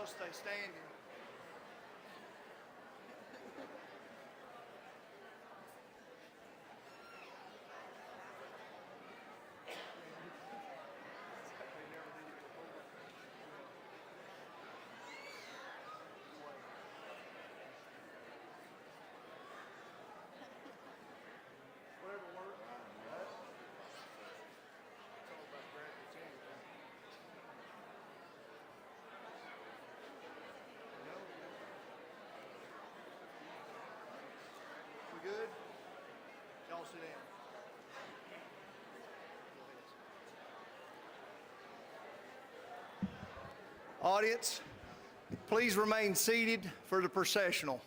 Y'all stay standing. Whatever works. It's all about practice anyway. We good? Y'all sit down. Audience, please remain seated for the processional.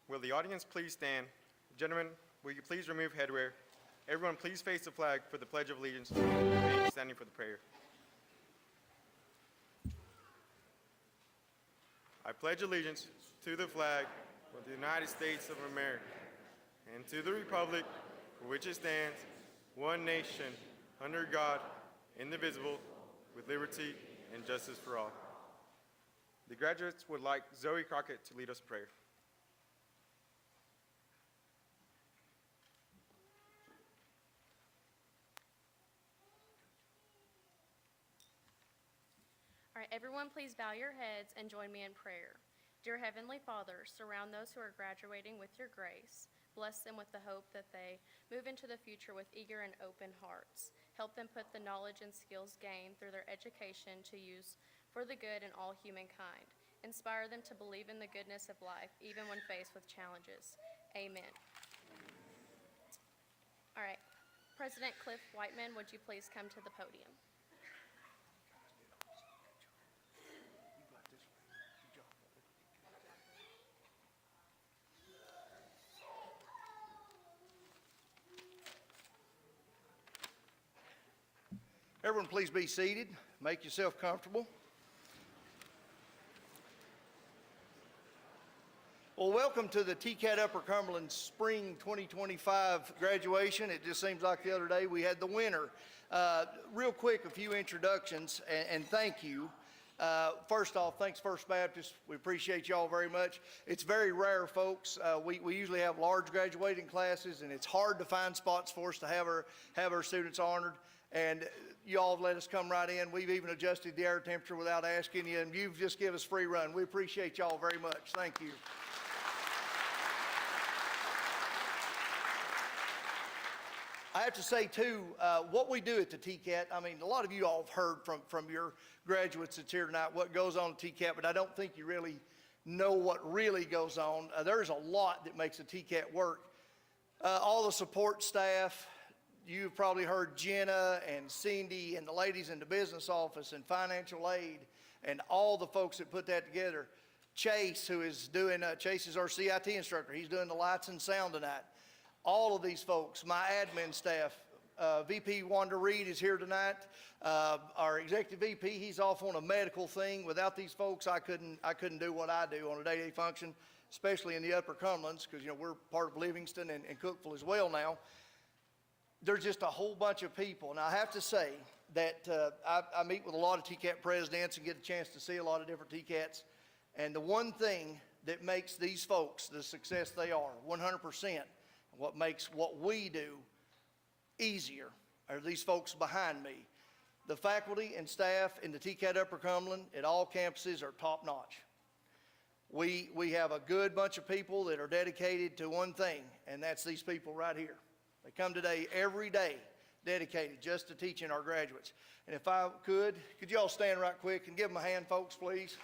Will the audience please stand? Gentlemen, will you please remove headwear? Everyone please face the flag for the Pledge of Allegiance, standing for the prayer. I pledge allegiance to the flag of the United States of America and to the republic for which it stands, one nation, under God, indivisible, with liberty and justice for all. The graduates would like Zoe Crockett to lead us in prayer. All right, everyone, please bow your heads and join me in prayer. Dear Heavenly Father, surround those who are graduating with your grace. Bless them with the hope that they move into the future with eager and open hearts. Help help them put the knowledge and skills gained through their education to use for the good in all humankind. Inspire them to believe in the goodness of life, even when faced with challenges. Amen. All right. President Cliff Whiteman, would you please come to the podium? Everyone, please be seated. Make yourself comfortable. Well, welcome to the TCAT UpperCumberland Spring 2025 graduation. It just seems like the other day we had the winner. Real quick, a few introductions, and thank you. First off, thanks First Baptist. We appreciate y'all very much. It's very rare, folks. We usually have large graduating classes, and it's hard to find spots for us to have our students honored. And y'all have let us come right in. We've even adjusted the air temperature without asking you, and you've just given us free run. We appreciate y'all very much. Thank you. I have to say, too, what we do at the TCAT, I mean, a lot of you all have heard from your graduates that's here tonight what goes on at TCAT, but I don't think you really know what really goes on. There's a lot that makes a TCAT work. All the support staff, you've probably heard Jenna and Cindy and the ladies in the business office and financial aid and all the folks that put that together. Chase, who is doing, Chase is our CIT instructor. He's doing the lights and sound tonight. All of these folks, my admin staff, VP Wanda Reed is here tonight. Our executive VP, he's off on a medical thing. Without these folks, I couldn't do what I do on a day-to-day function, especially in the Upper Cumberlands, because we're part of Livingston and Cookeville as well now. There's just a whole bunch of people, and I have to say that I meet with a lot of TCAT presidents and get a chance to see a lot of different TCATs, and the one thing that makes these folks the success they are, 100%, what makes what we do easier are these folks behind me. The faculty and staff in the TCAT Upper Cumberland at all campuses are top notch. We have a good bunch of people that are dedicated to one thing, and that's these people right here. They come today every day dedicated just to teaching our graduates. And if I could you all stand right quick and give them a hand, folks, please?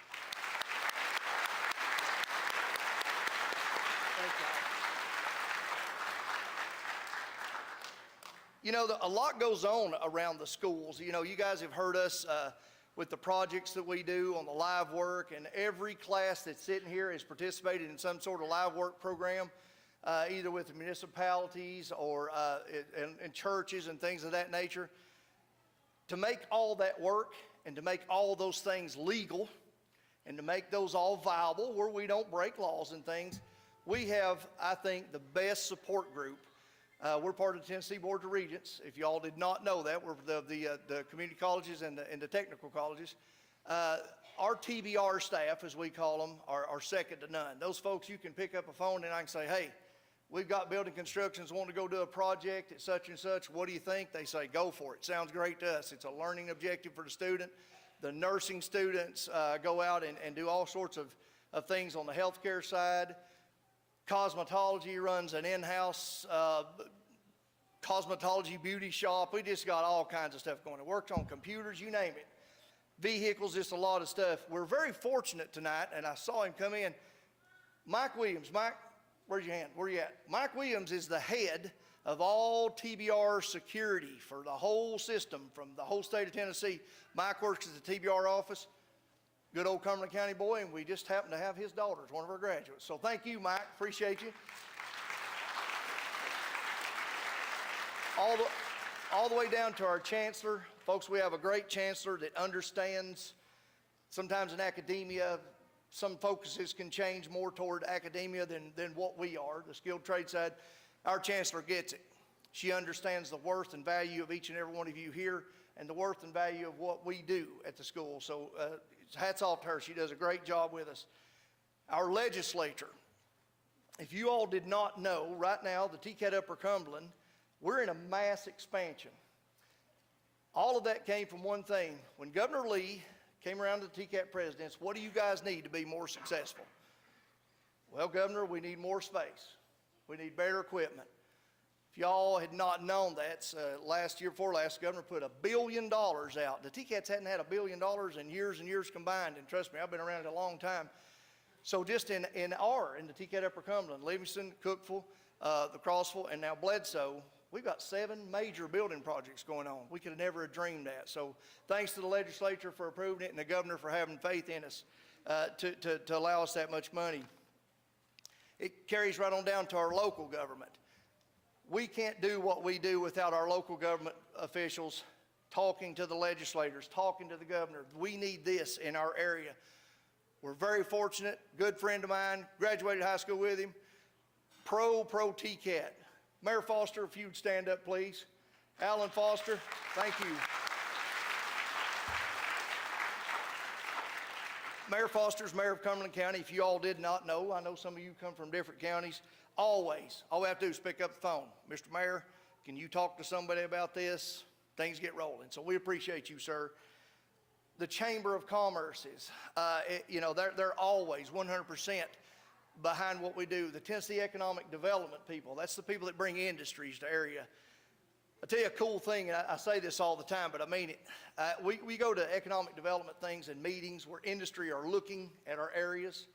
Thank you. A lot goes on around the schools. You guys have heard us with the projects that we do on the live work, and every class that's sitting here has participated in some sort of live work program. Either with the municipalities or in churches and things of that nature. To make all that work and to make all those things legal and to make those all viable where we don't break laws and things, we have, I think, the best support group. We're part of the Tennessee Board of Regents. If you all did not know that, we're the community colleges and the technical colleges. Our TBR staff, as we call them, are second to none. Those folks, you can pick up a phone and I can say, hey, we've got building constructions wanting to go do a project at such and such. What do you think? They say, go for it. Sounds great to us. It's a learning objective for the student. The nursing students go out and do all sorts of things on the healthcare side. Cosmetology runs an in-house cosmetology beauty shop. We just got all kinds of stuff going. It works on computers, you name it. Vehicles, just a lot of stuff. We're very fortunate tonight, and I saw him come in. Mike Williams. Mike, where's your hand? Where are you at? Mike Williams is the head of all TBR security for the whole system from the whole state of Tennessee. Mike works at the TBR office. Good old Cumberland County boy, and we just happen to have his daughter as one of our graduates. So thank you, Mike. Appreciate you. All the way down to our chancellor. Folks, we have a great chancellor that understands sometimes in academia, some focuses can change more toward academia than what we are, the skilled trade side. Our chancellor gets it. She understands the worth and value of each and every one of you here and the worth and value of what we do at the school. So hats off to her. She does a great job with us. Our legislature, if you all did not know, right now the TCAT Upper Cumberland, we're in a mass expansion. All of that came from one thing. When Governor Lee came around to the TCAT presidents, what do you guys need to be more successful? Well, Governor, we need more space. We need better equipment. If y'all had not known that, last year, before last, the governor put $1 billion out. The TCATs hadn't had $1 billion in years and years combined, and trust me, I've been around it a long time. So just in the TCAT Upper Cumberland, Livingston, Cookeville, the Crossville, and now Bledsoe, we've got 7 major building projects going on. We could have never have dreamed that. So thanks to the legislature for approving it and the governor for having faith in us to allow us that much money. It carries right on down to our local government. We can't do what we do without our local government officials talking to the legislators, talking to the governor. We need this in our area. We're very fortunate. Good friend of mine, graduated high school with him. Pro TCAT. Mayor Foster, if you'd stand up, please. Alan Foster, thank you. Mayor Foster's mayor of Cumberland County. If you all did not know, I know some of you come from different counties. All we have to do is pick up the phone. Mr. Mayor, can you talk to somebody about this? Things get rolling. So we appreciate you, sir. The Chamber of Commerce's, they're always 100% behind what we do. The Tennessee Economic Development people, that's the people that bring industries to area. I'll tell you a cool thing, and I say this all the time, but I mean it. We go to economic development things and meetings where industry are looking at our areas.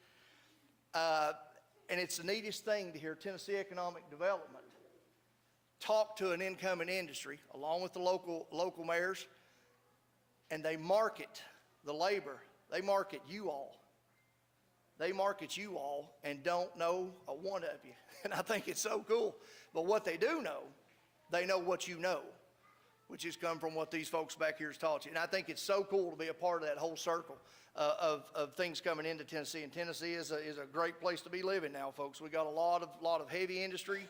And it's the neatest thing to hear Tennessee Economic Development talk to an incoming industry, along with the local mayors, and they market the labor. They market you all. They market you all and don't know a one of you. And I think it's so cool. But what they do know, they know what you know, which has come from what these folks back here has taught you. And I think it's so cool to be a part of that whole circle of things coming into Tennessee. And Tennessee is a great place to be living now, folks. We got a lot of heavy industry.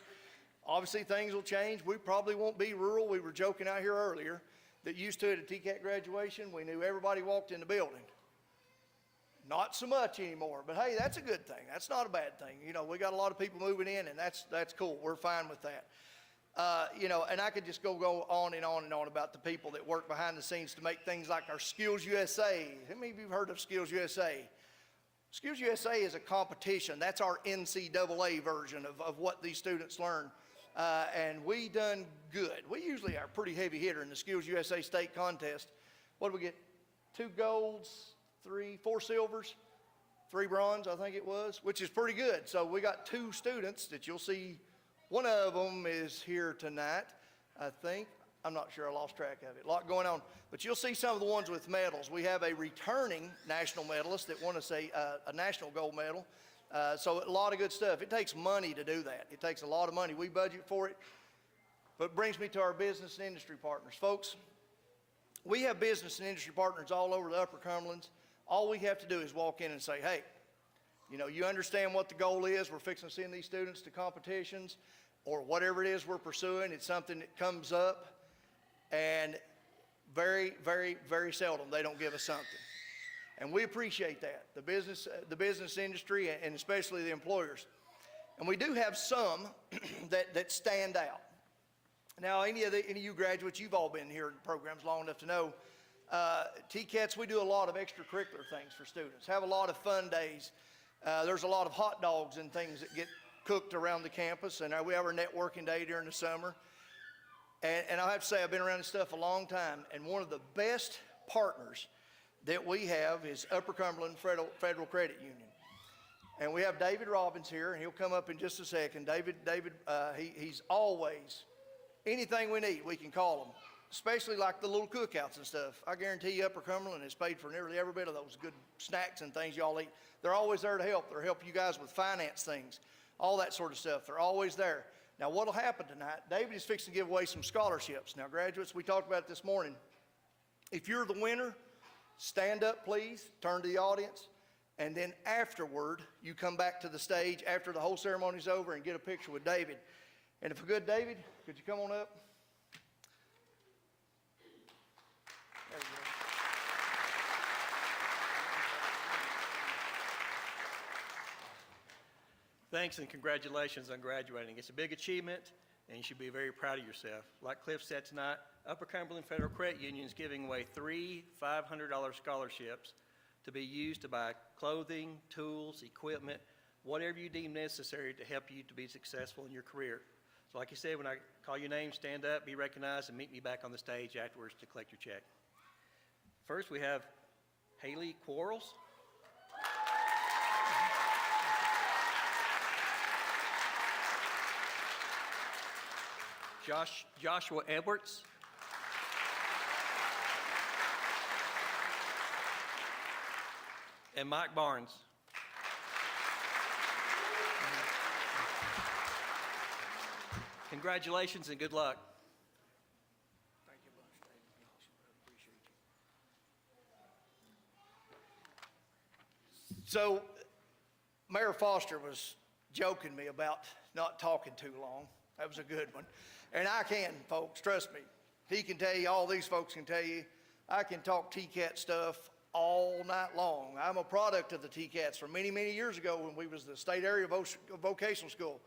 Obviously, things will change. We probably won't be rural. We were joking out here earlier that used to at a TCAT graduation, we knew everybody walked in the building. Not so much anymore, but hey, that's a good thing. That's not a bad thing. You know, we got a lot of people moving in, and that's cool. We're fine with that. And I could just go on and on and on about the people that work behind the scenes to make things like our Skills USA. How many of you have heard of Skills USA? Skills USA is a competition. That's our NCAA version of what these students learn. And we done good. We usually are a pretty heavy hitter in the Skills USA state contest. What did we get? 2 golds, 4 silvers, 3 bronze, I think it was, which is pretty good. So we got 2 students that you'll see. One of them is here tonight, I think. I'm not sure, I lost track of it. A lot going on. But you'll see some of the ones with medals. We have a returning national medalist that won us a national gold medal. So a lot of good stuff. It takes money to do that. It takes a lot of money. We budget for it. But it brings me to our business and industry partners. Folks, we have business and industry partners all over the Upper Cumberlands. All we have to do is walk in and say, hey, you understand what the goal is. We're fixing to send these students to competitions or whatever it is we're pursuing. It's something that comes up, and very, very, very seldom they don't give us something. And we appreciate that, the business industry, and especially the employers. And we do have some that stand out. Now, any of you graduates, you've all been here in programs long enough to know, TCATs, we do a lot of extracurricular things for students, have a lot of fun days. There's a lot of hot dogs and things that get cooked around the campus, and we have our networking day during the summer. And I have to say, I've been around this stuff a long time, and one of the best partners that we have is UpperCumberland Federal Credit Union. And we have David Robbins here, and he'll come up in just a second. David, he's always, anything we need, we can call him, especially like the little cookouts and stuff. I guarantee you UpperCumberland has paid for nearly every bit of those good snacks and things y'all eat. They're always there to help. They're helping you guys with finance things, all that sort of stuff. They're always there. Now, what'll happen tonight, David is fixing to give away some scholarships. Now, graduates, we talked about it this morning. If you're the winner, stand up, please, turn to the audience, and then afterward, you come back to the stage after the whole ceremony's over and get a picture with David. And if a good David, could you come on up? There you go. Thanks and congratulations on graduating. It's a big achievement, and you should be very proud of yourself. Like Cliff said tonight, UpperCumberland Federal Credit Union is giving away 3 $500 scholarships to be used to buy clothing, tools, equipment, whatever you deem necessary to help you to be successful in your career. So like you said, when I call your name, stand up, be recognized, and meet me back on the stage afterwards to collect your check. First, we have Haley Quarles. Joshua Edwards. And Mike Barnes. Congratulations and good luck. Thank you much, David. Appreciate you. So, Mayor Foster was joking me about not talking too long. That was a good one. And I can, folks, trust me. He can tell you, all these folks can tell you, I can talk TCAT stuff all night long. I'm a product of the TCATs from many, many years ago when we was the state area vocational school.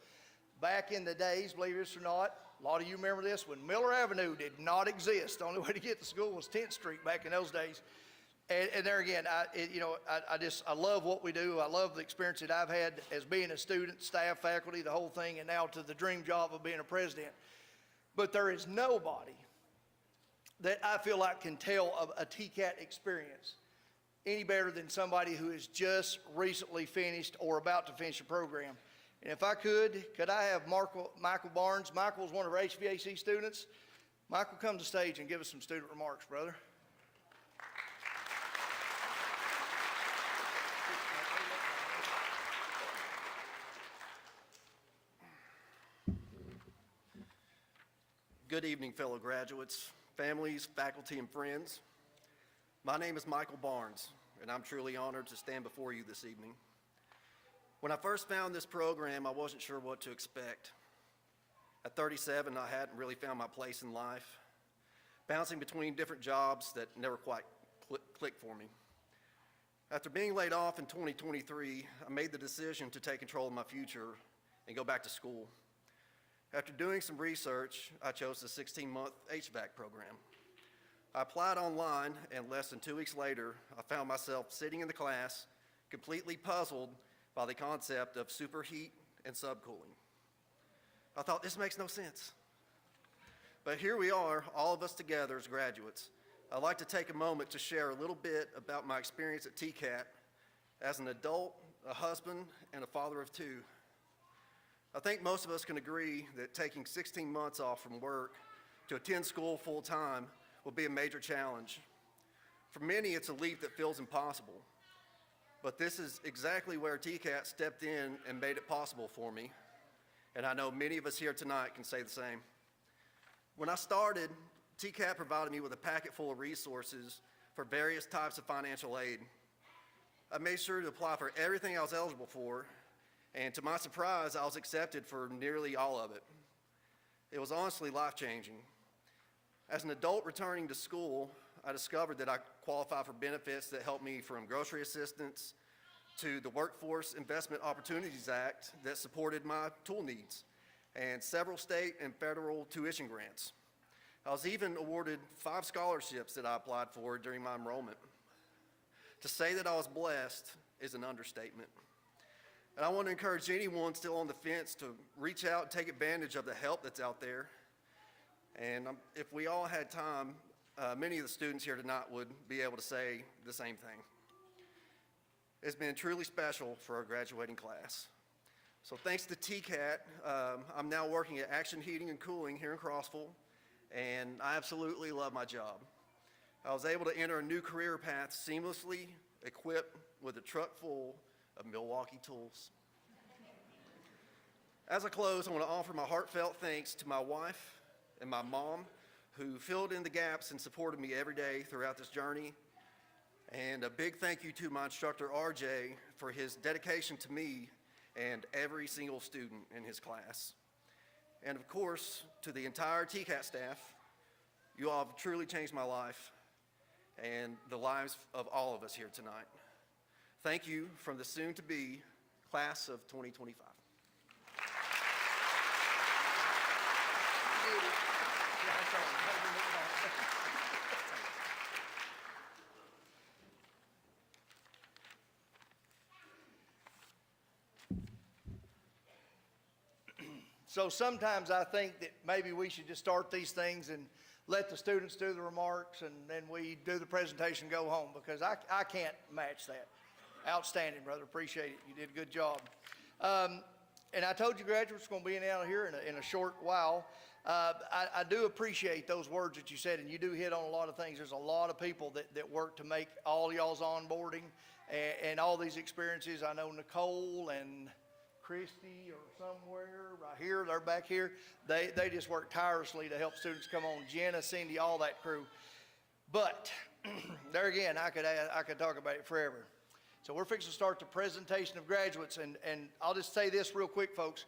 Back in the days, believe this or not, a lot of you remember this, when Miller Avenue did not exist. The only way to get to school was 10th Street back in those days. And there again, I love what we do. I love the experience that I've had as being a student, staff, faculty, the whole thing, and now to the dream job of being a president. But there is nobody that I feel like can tell of a TCAT experience any better than somebody who has just recently finished or about to finish a program. And if I could I have Michael Barnes? Michael is one of our HVAC students. Michael, come to the stage and give us some student remarks, brother. Good evening, fellow graduates, families, faculty, and friends. My name is Michael Barnes, and I'm truly honored to stand before you this evening. When I first found this program, I wasn't sure what to expect. At 37, I hadn't really found my place in life, bouncing between different jobs that never quite clicked for me. After being laid off in 2023, I made the decision to take control of my future and go back to school. After doing some research, I chose the 16-month HVAC program. I applied online, and less than 2 weeks later, I found myself sitting in the class, completely puzzled by the concept of superheat and subcooling. I thought, this makes no sense. But here we are, all of us together as graduates. I'd like to take a moment to share a little bit about my experience at TCAT as an adult, a husband, and a father of two. I think most of us can agree that taking 16 months off from work to attend school full-time will be a major challenge. For many, it's a leap that feels impossible. But this is exactly where TCAT stepped in and made it possible for me. And I know many of us here tonight can say the same. When I started, TCAT provided me with a packet full of resources for various types of financial aid. I made sure to apply for everything I was eligible for, and to my surprise, I was accepted for nearly all of it. It was honestly life-changing. As an adult returning to school, I discovered that I qualify for benefits that help me from grocery assistance to the Workforce Investment Opportunities Act that supported my tool needs, and several state and federal tuition grants. I was even awarded 5 scholarships that I applied for during my enrollment. To say that I was blessed is an understatement. And I want to encourage anyone still on the fence to reach out and take advantage of the help that's out there. And if we all had time, many of the students here tonight would be able to say the same thing. It's been truly special for our graduating class. So thanks to TCAT, I'm now working at Action Heating and Cooling here in Crossville, and I absolutely love my job. I was able to enter a new career path seamlessly, equipped with a truck full of Milwaukee tools. As I close, I want to offer my heartfelt thanks to my wife and my mom, who filled in the gaps and supported me every day throughout this journey. And a big thank you to my instructor, RJ, for his dedication to me and every single student in his class. And of course, to the entire TCAT staff, you all have truly changed my life and the lives of all of us here tonight. Thank you from the soon-to-be class of 2025. So sometimes I think that maybe we should just start these things and let the students do the remarks, and then we do the presentation, go home, because I can't match that. Outstanding, brother. Appreciate it. You did a good job. And I told you graduates are going to be in and out of here in a short while. I do appreciate those words that you said, and you do hit on a lot of things. There's a lot of people that work to make all y'all's onboarding and all these experiences. I know Nicole and Christy or somewhere right here, they're back here. They just work tirelessly to help students come on. Jenna, Cindy, all that crew. But there again, I could talk about it forever. So we're fixing to start the presentation of graduates, and I'll just say this real quick, folks.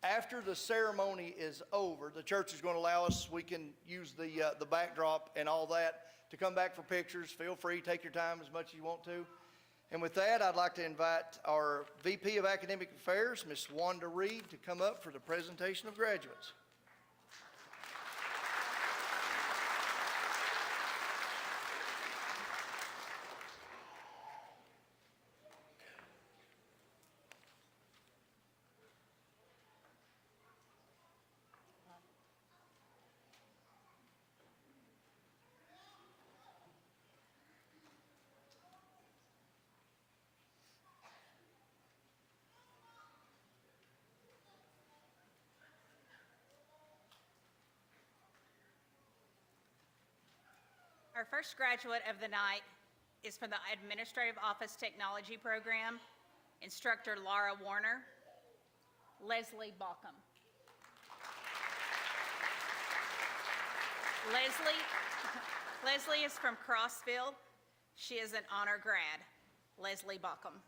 After the ceremony is over, the church is going to allow us, we can use the backdrop and all that to come back for pictures. Feel free, take your time as much as you want to. And with that, I'd like to invite our VP of Academic Affairs, Ms. Wanda Reed, to come up for the presentation of graduates. Our first graduate of the night is from the Administrative Office Technology Program, Instructor Laura Warner. Leslie Baucom. Leslie is from Crossville. She is an honor grad. Leslie Baucom.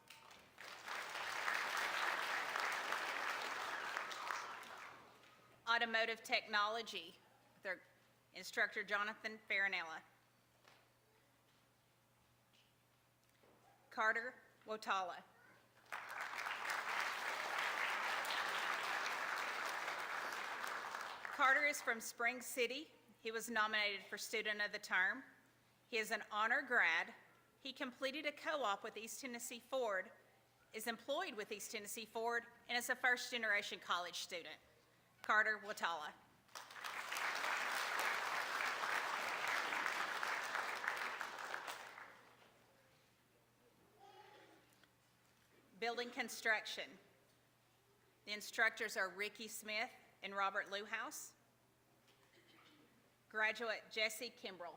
Automotive Technology, their instructor Jonathan Farinella. Carter Wotala. Carter is from Spring City. He was nominated for Student of the Term. He is an honor grad. He completed a co-op with East Tennessee Ford, is employed with East Tennessee Ford, and is a first-generation college student. Carter Wotala. Building construction. The instructors are Ricky Smith and Robert Lewhouse. Graduate Jesse Kimbrell.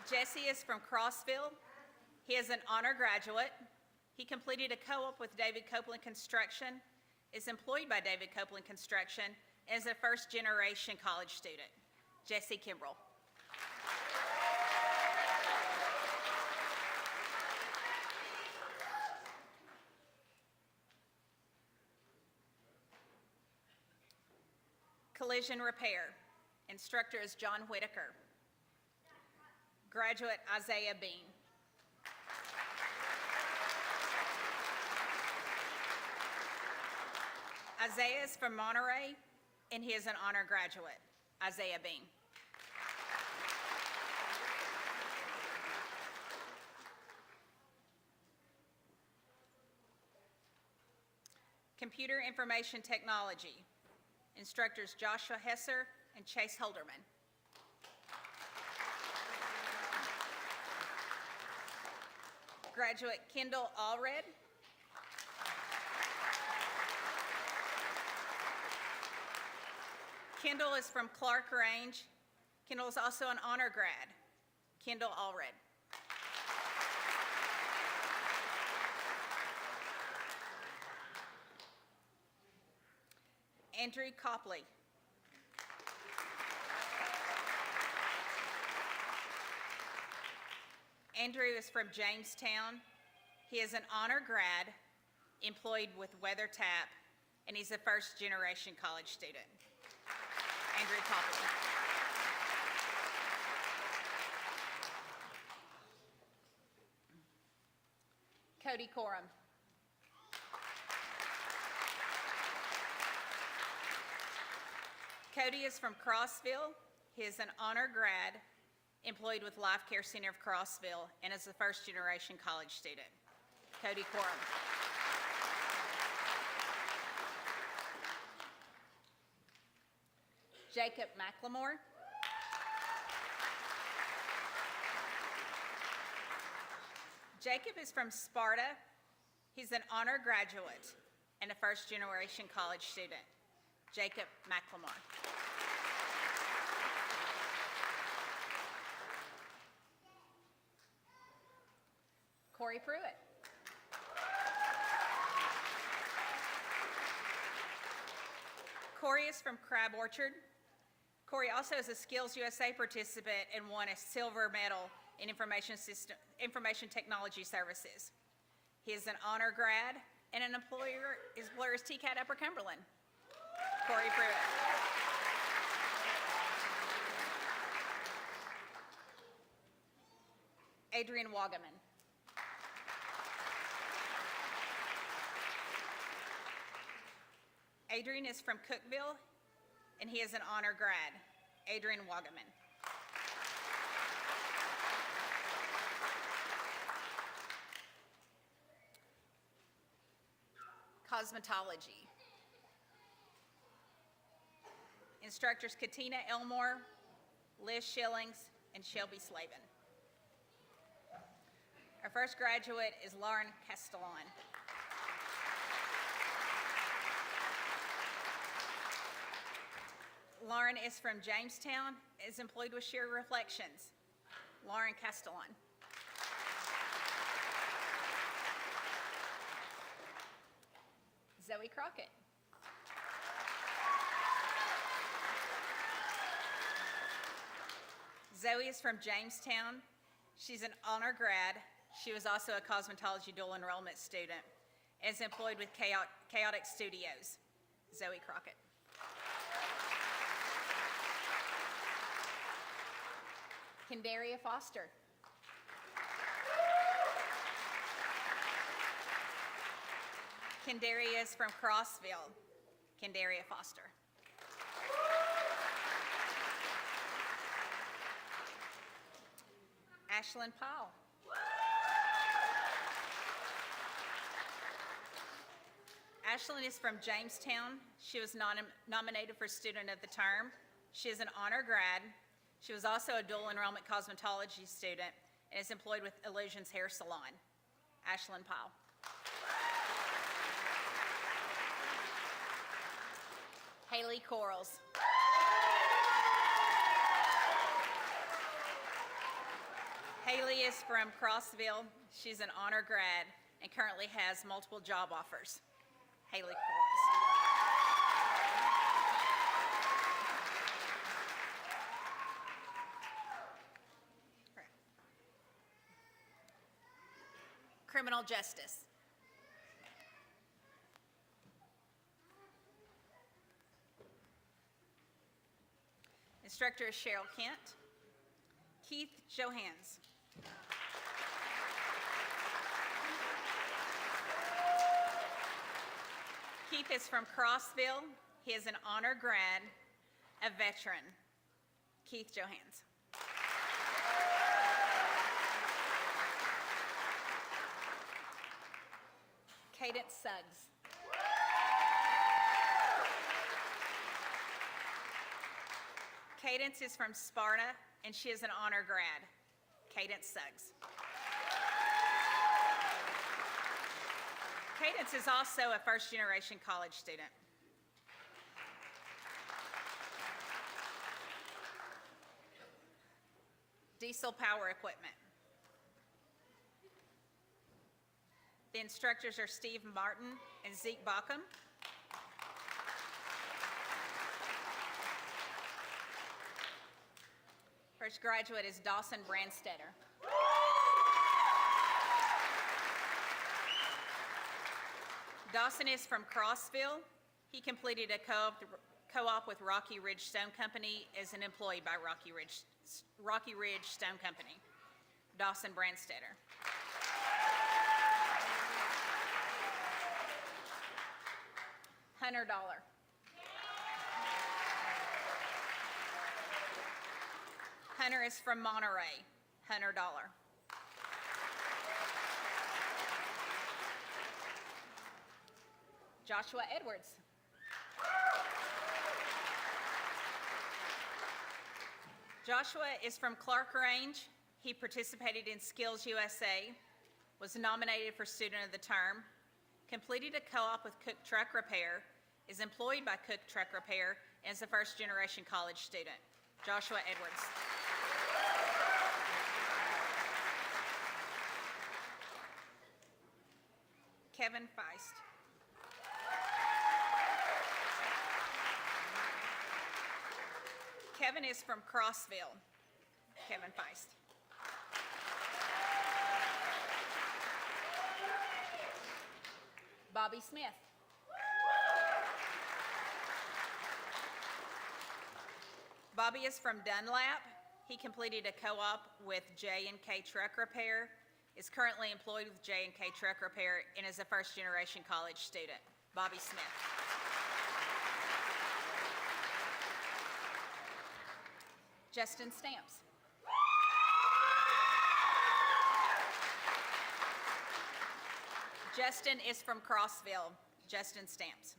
Jesse is from Crossville. He is an honor graduate. He completed a co-op with David Copeland Construction, is employed by David Copeland Construction, and is a first-generation college student. Jesse Kimbrell. Collision repair. Instructor is John Whitaker. Graduate Isaiah Bean. Isaiah is from Monterey, and he is an honor graduate. Isaiah Bean. Computer information technology. Instructors Joshua Hesser and Chase Holderman. Graduate Kendall Allred. Kendall is from Clark Range. Kendall is also an honor grad. Kendall Allred. Andrew Copley. Andrew is from Jamestown. He is an honor grad, employed with WeatherTap, and he's a first-generation college student. Andrew Copley. Cody Coram. Cody is from Crossville. He is an honor grad, employed with Life Care Center of Crossville, and is a first-generation college student. Cody Corum. Jacob McLemore. Jacob is from Sparta. He's an honor graduate and a first-generation college student. Jacob McLemore. Corey Pruitt. Corey is from Crab Orchard. Corey also is a Skills USA participant and won a silver medal in information technology services. He is an honor grad and an employer. His employer is TCAT UpperCumberland. Corey Pruitt. Adrian Wagaman. Adrian is from Cookeville, and he is an honor grad. Adrian Wagaman. Cosmetology. Instructors Katina Elmore, Liz Schillings, and Shelby Slavin. Our first graduate is Lauren Castellan. Lauren is from Jamestown, is employed with Sheer Reflections. Lauren Castellan. Zoe Crockett. Zoe is from Jamestown. She's an honor grad. She was also a cosmetology dual enrollment student and is employed with Chaotic Studios. Zoe Crockett. Kendaria Foster. Kendaria is from Crossville. Kendaria Foster. Ashlyn Powell. Ashlyn is from Jamestown. She was nominated for Student of the Term. She is an honor grad. She was also a dual enrollment cosmetology student and is employed with Illusions Hair Salon. Ashlyn Powell. Haley Corals. Haley is from Crossville. She's an honor grad and currently has multiple job offers. Haley Corals. Criminal justice. Instructor is Cheryl Kent. Keith Johans. Keith is from Crossville. He is an honor grad, a veteran. Keith Johans. Cadence Suggs. Cadence is from Sparta, and she is an honor grad. Cadence Suggs. Cadence is also a first-generation college student. Diesel Power Equipment. The instructors are Steve Martin and Zeke Bockham. First graduate is Dawson Brandstetter. Dawson is from Crossville. He completed a co-op with Rocky Ridge Stone Company as an employee by Rocky Ridge Stone Company. Dawson Brandstetter. Hunter Dollar. Hunter is from Monterey. Hunter Dollar. Joshua Edwards. Joshua is from Clark Range. He participated in Skills USA, was nominated for Student of the Term, completed a co-op with Cook Truck Repair, is employed by Cook Truck Repair, and is a first-generation college student. Joshua Edwards. Kevin Feist. Kevin is from Crossville. Kevin Feist. Bobby Smith. Bobby is from Dunlap. He completed a co-op with J&K Truck Repair, is currently employed with J&K Truck Repair, and is a first-generation college student. Bobby Smith. Justin Stamps. Justin is from Crossville. Justin Stamps.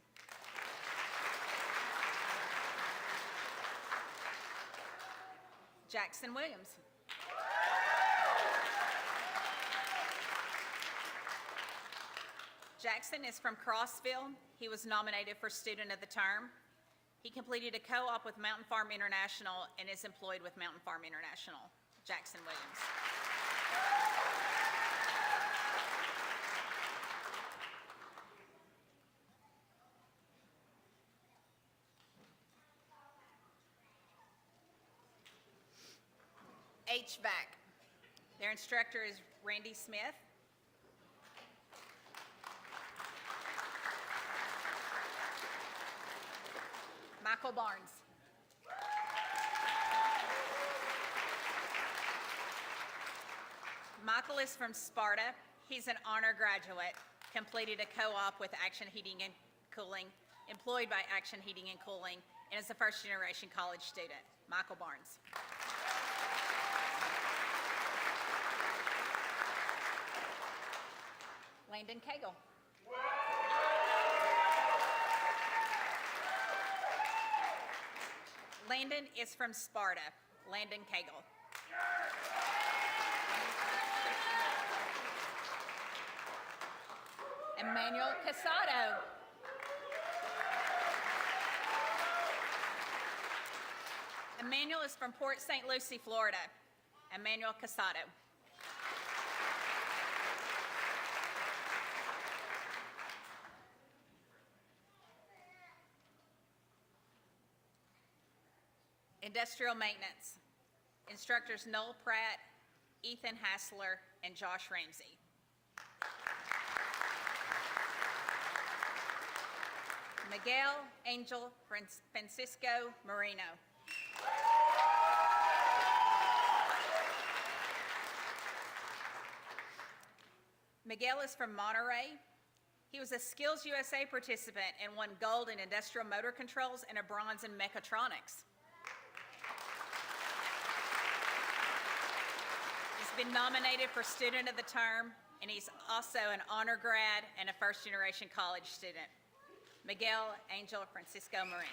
Jackson Williams. Jackson is from Crossville. He was nominated for Student of the Term. He completed a co-op with Mountain Farm International and is employed with Mountain Farm International. Jackson Williams. HVAC. Their instructor is Randy Smith. Michael Barnes. Michael is from Sparta. He's an honor graduate, completed a co-op with Action Heating and Cooling, employed by Action Heating and Cooling, and is a first-generation college student. Michael Barnes. Landon Cagle. Landon is from Sparta. Landon Cagle. Emmanuel Casado. Emmanuel is from Port St. Lucie, Florida. Emmanuel Casado. Industrial maintenance. Instructors Noel Pratt, Ethan Hassler, and Josh Ramsey. Miguel Angel Francisco Marino. Miguel is from Monterey. He was a Skills USA participant and won gold in industrial motor controls and a bronze in mechatronics. He's been nominated for Student of the Term, and he's also an honor grad and a first-generation college student. Miguel Angel Francisco Moreno.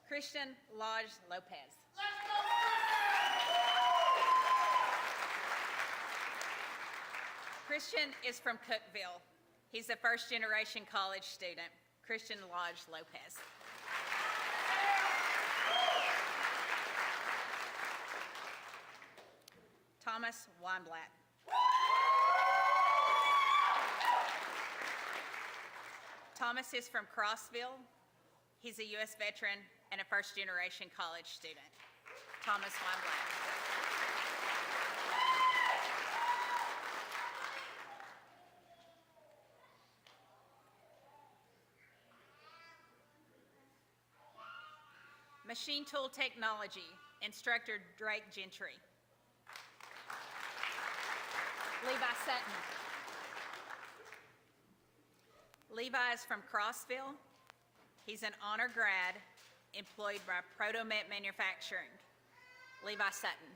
Christian Lodge Lopez. Christian is from Cookeville. He's a first-generation college student. Christian Lodge Lopez. Thomas Weinblatt. Thomas is from Crossville. He's a U.S. veteran and a first-generation college student. Thomas Weinblatt. Machine Tool Technology, Instructor Drake Gentry. Levi Sutton. Levi is from Crossville. He's an honor grad employed by Protomet Manufacturing. Levi Sutton.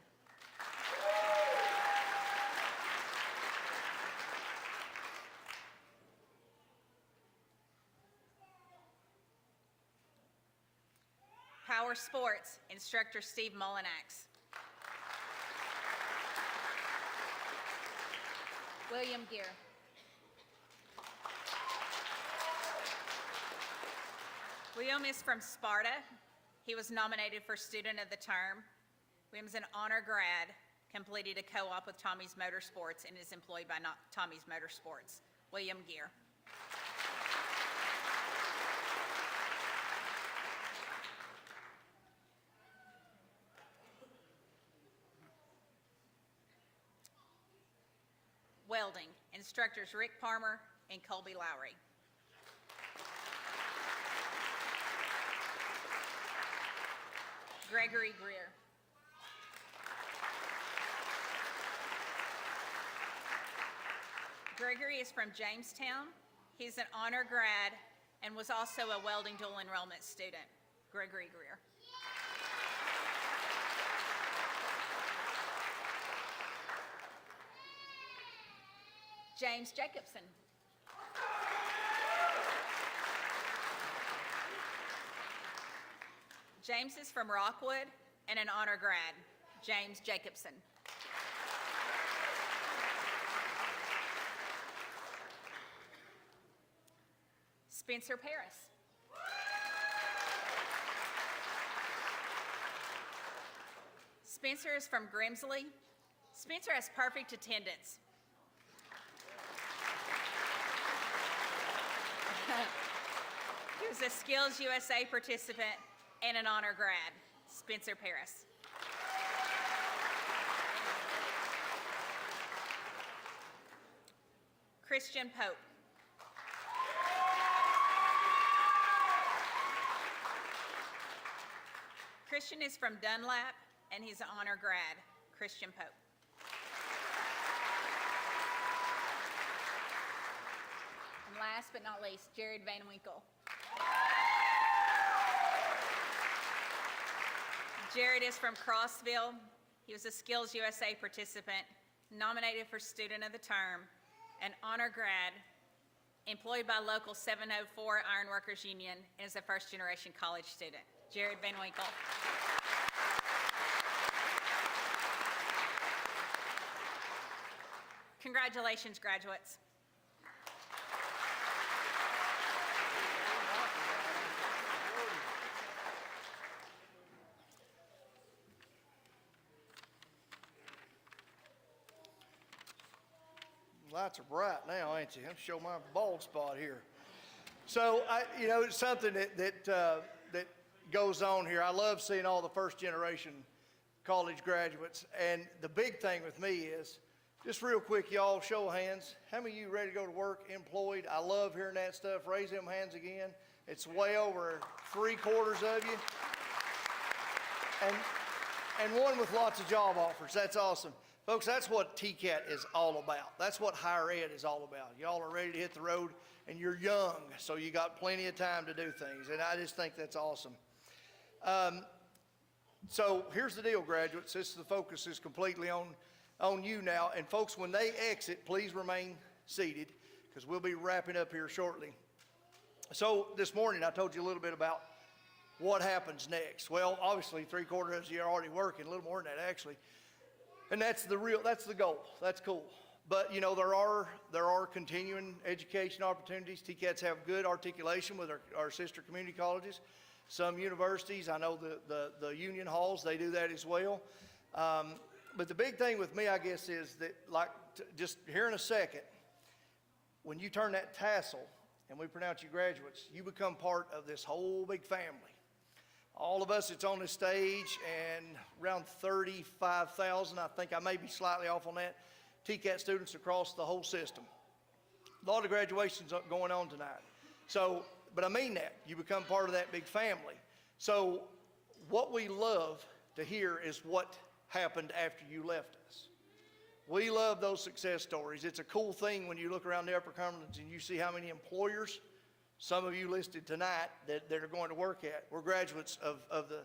Power Sports, Instructor Steve Mullinax. William Gear. William is from Sparta. He was nominated for Student of the Term. William's an honor grad, completed a co-op with Tommy's Motorsports, and is employed by Tommy's Motorsports. William Gear. Welding, instructors Rick Palmer and Colby Lowry. Gregory Greer. Gregory is from Jamestown. He's an honor grad and was also a welding dual enrollment student. Gregory Greer. James Jacobson. James is from Rockwood and an honor grad. James Jacobson. Spencer Paris. Spencer is from Grimsley. Spencer has perfect attendance. He was a Skills USA participant and an honor grad. Spencer Paris. Christian Pope. Christian is from Dunlap, and he's an honor grad. Christian Pope. And last but not least, Jared Van Winkle. Jared is from Crossville. He was a Skills USA participant, nominated for Student of the Term, an honor grad, employed by Local 704 Ironworkers Union, and is a first-generation college student. Jared Van Winkle. Congratulations, graduates. Lights are bright now, ain't you? I'll show my bald spot here. So, it's something that goes on here. I love seeing all the first-generation college graduates, and the big thing with me is, just real quick, y'all, show of hands. How many of you ready to go to work, employed? I love hearing that stuff. Raise them hands again. It's way over 3/4 of you. And one with lots of job offers. That's awesome. Folks, that's what TCAT is all about. That's what higher ed is all about. Y'all are ready to hit the road, and you're young, so you got plenty of time to do things, and I just think that's awesome. So here's the deal, graduates. The focus is completely on you now. And folks, when they exit, please remain seated, because we'll be wrapping up here shortly. So this morning, I told you a little bit about what happens next. Well, obviously, 3/4 of you are already working, a little more than that, actually. And that's the goal. That's cool. But, there are continuing education opportunities. TCATs have good articulation with our sister community colleges. Some universities, I know the union halls, they do that as well. But the big thing with me, I guess, is that, just here in a second, when you turn that tassel and we pronounce you graduates, you become part of this whole big family. All of us that's on this stage, and around 35,000, I think I may be slightly off on that, TCAT students across the whole system. A lot of graduations going on tonight. So, but I mean that. You become part of that big family. So what we love to hear is what happened after you left us. We love those success stories. It's a cool thing when you look around the UpperCumberland and you see how many employers, some of you listed tonight, that are going to work at. We're graduates of the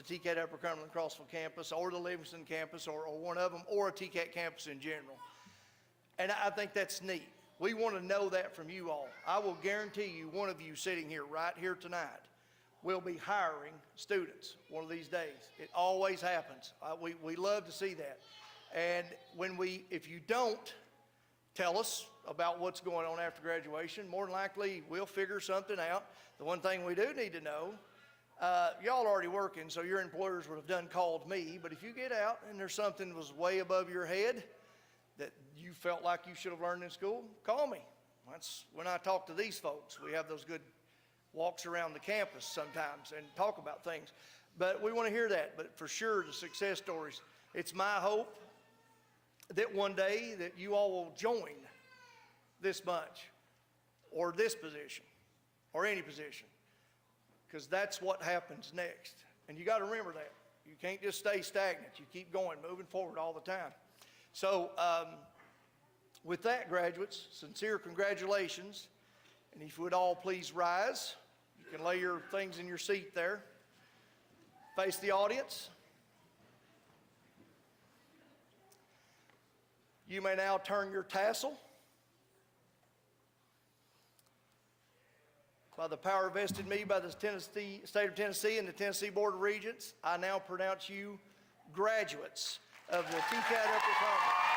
TCAT UpperCumberland Crossville campus, or the Livingston campus, or one of them, or a TCAT campus in general. And I think that's neat. We want to know that from you all. I will guarantee you, one of you sitting here right here tonight will be hiring students one of these days. It always happens. We love to see that. And if you don't tell us about what's going on after graduation, more than likely we'll figure something out. The one thing we do need to know, y'all are already working, so your employers would have done called me, but if you get out and there's something was way above your head that you felt like you should have learned in school, call me. That's when I talk to these folks. We have those good walks around the campus sometimes and talk about things. But we want to hear that. But for sure, the success stories, it's my hope that one day that you all will join this bunch or this position or any position, because that's what happens next. And you got to remember that. You can't just stay stagnant. You keep going, moving forward all the time. So with that, graduates, sincere congratulations. And if you would all please rise, you can lay your things in your seat there. Face the audience. You may now turn your tassel. By the power vested in me by the State of Tennessee and the Tennessee Board of Regents, I now pronounce you graduates of the TCAT UpperCumberland.